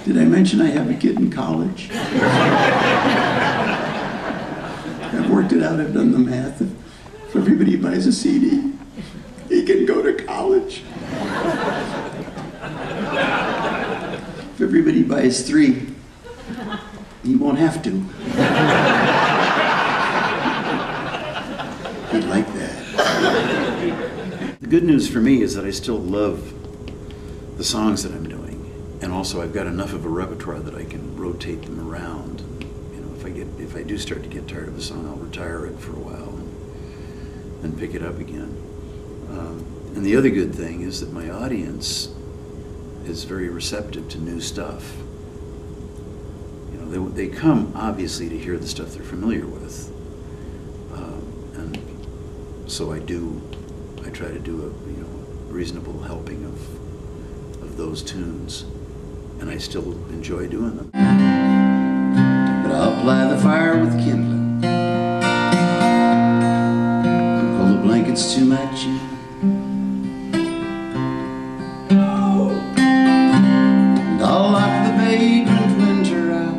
Did I mention I have a kid in college? I've worked it out, I've done the math. If everybody buys a CD, he can go to college. If everybody buys 3, he won't have to. He'd like that. The good news for me is that I still love the songs that I'm doing. And also I've got enough of a repertoire that I can rotate them around. You know, if I do start to get tired of a song, I'll retire it for a while and then pick it up again. And the other good thing is that my audience is very receptive to new stuff. You know, they come obviously to hear the stuff they're familiar with, and so I try to do a reasonable helping of those tunes, and I still enjoy doing them. But I'll apply the fire with kindling and pull the blankets to my chin. And I'll lock the vagrant winter out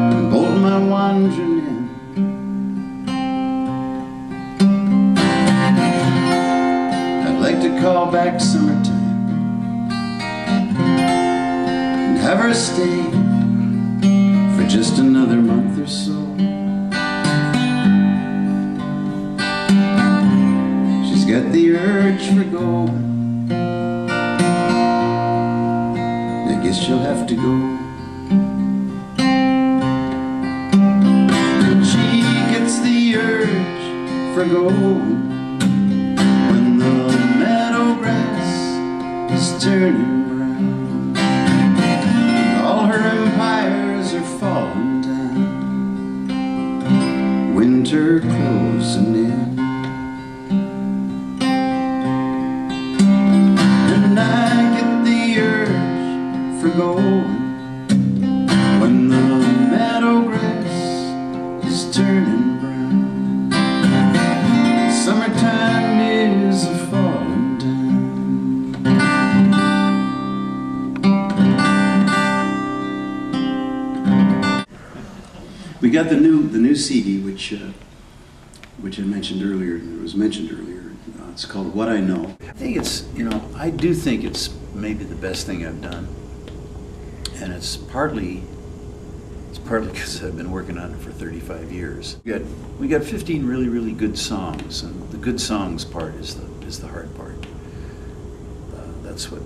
and bolt my wandering in. I'd like to call back summertime and have her stay for just another month or so. She's got the urge for going. I guess she'll have to go. And she gets the urge for going when the meadow grass is turning brown and all her empires are falling down, winter closing in. And I get the urge for going when the meadow grass is turning brown. Summertime is a falling down. We got the new CD, which I mentioned earlier. It was mentioned earlier. It's called What I Know. I think it's, I do think it's maybe the best thing I've done, and it's partly because I've been working on it for 35 years. We got 15 really good songs, and the good songs part is the hard part. That's what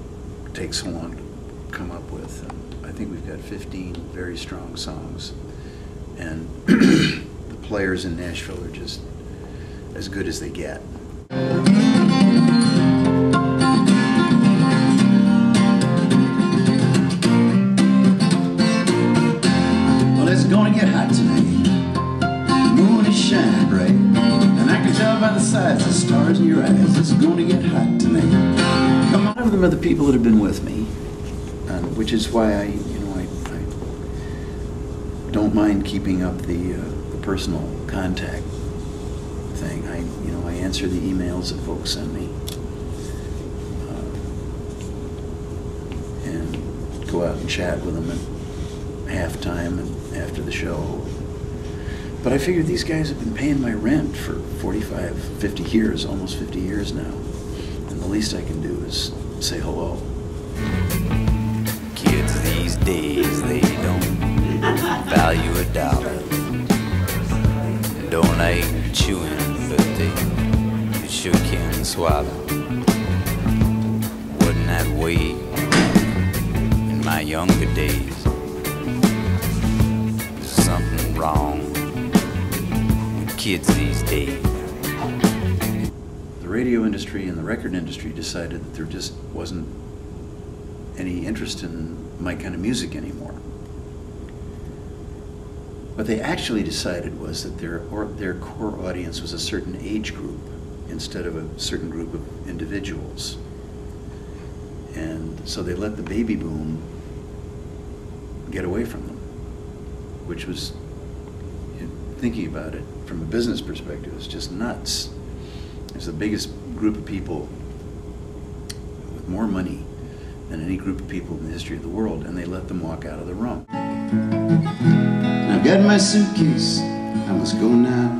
takes so long to come up with. And I think we've got 15 very strong songs, and the players in Nashville are just as good as they get. It's gonna get hot tonight. The moon is shining bright, and I can tell by the size of the stars in your eyes. It's gonna get hot tonight. Come on. None of them are the people that have been with me, which is why I don't mind keeping up the personal contact thing. I answer the emails that folks send me, and go out and chat with them at halftime and after the show. But I figured these guys have been paying my rent for 45, 50 years, almost 50 years now. And the least I can do is say hello. Kids these days, they don't value a dollar. Don't like chewing, but they sure can swallow. Wasn't that way in my younger days. Something wrong with kids these days. The radio industry and the record industry decided that there just wasn't any interest in my kind of music anymore. What they actually decided was that their core audience was a certain age group instead of a certain group of individuals. And so they let the baby boom get away from them, which was, thinking about it from a business perspective, it's just nuts. It's the biggest group of people with more money than any group of people in the history of the world, and they let them walk out of the room. I've got my suitcase, I must go now.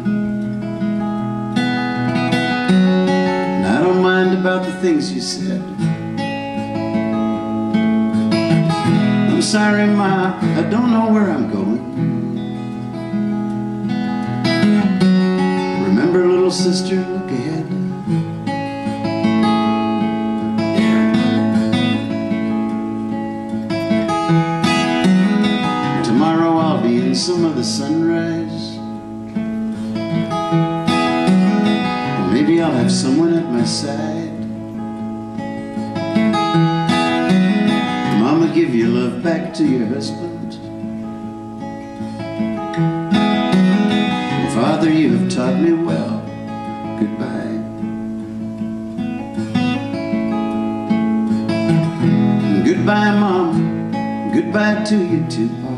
And I don't mind about the things you said. I'm sorry, Ma, I don't know where I'm going. Remember, little sister, look ahead. Tomorrow I'll be in some other sunrise. And maybe I'll have someone at my side. Mama, give your love back to your husband. Father, you have taught me well. Goodbye. Goodbye, Mom. Goodbye to you too, Pa.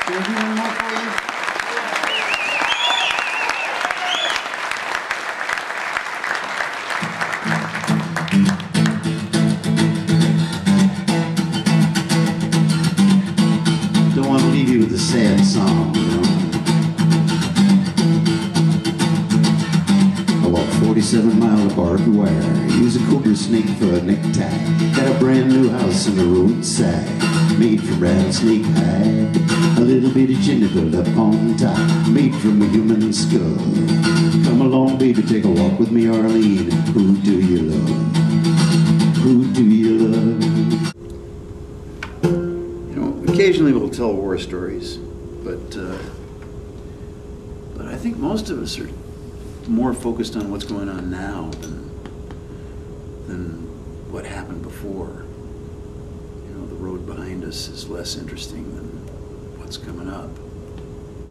Can I do one more for you? Don't want to leave you with a sad song, you know. I walked 47 miles of barbed wire, use a cobra snake for a necktie. Got a brand new house on the roadside, made from rattlesnake hide. A little bit of gingerbread up on top, made from a human skull. Come along, baby, take a walk with me, Arlene. Who do you love? Who do you love? You know, occasionally we'll tell war stories, but I think most of us are more focused on what's going on now than what happened before. You know, the road behind us is less interesting than what's coming up.